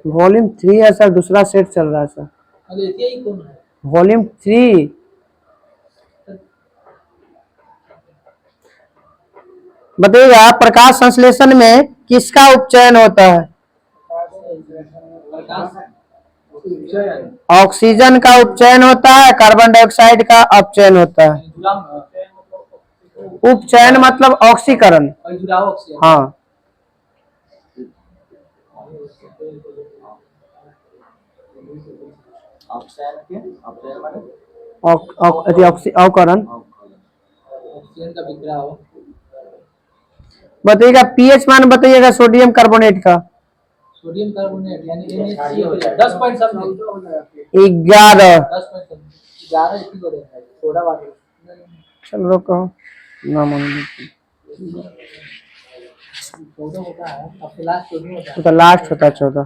[SPEAKER 1] वॉल्यूम 3 है सर, दूसरा सेट चल रहा है सर।
[SPEAKER 3] अरे यही कौन है
[SPEAKER 1] वॉल्यूम 3 बताइएगा प्रकाश संश्लेषण में किसका उपचयन होता है? ऑक्सीजन का उपचयन होता है, कार्बन डाइऑक्साइड का अपचयन होता है। उपचयन मतलब ऑक्सीकरण। हाँ अवकरण। बताइएगा पीएच मान बताइएगा सोडियम कार्बोनेट का।
[SPEAKER 3] सोडियम कार्बोनेट यानी NaCl 10 पॉइंट समथिंग
[SPEAKER 1] 11।
[SPEAKER 3] 11 किलो है सोडा वाटर।
[SPEAKER 1] चलो रोको ना मान
[SPEAKER 3] 14 होता है अब लास्ट 14 होता है
[SPEAKER 1] तो लास्ट होता है 14।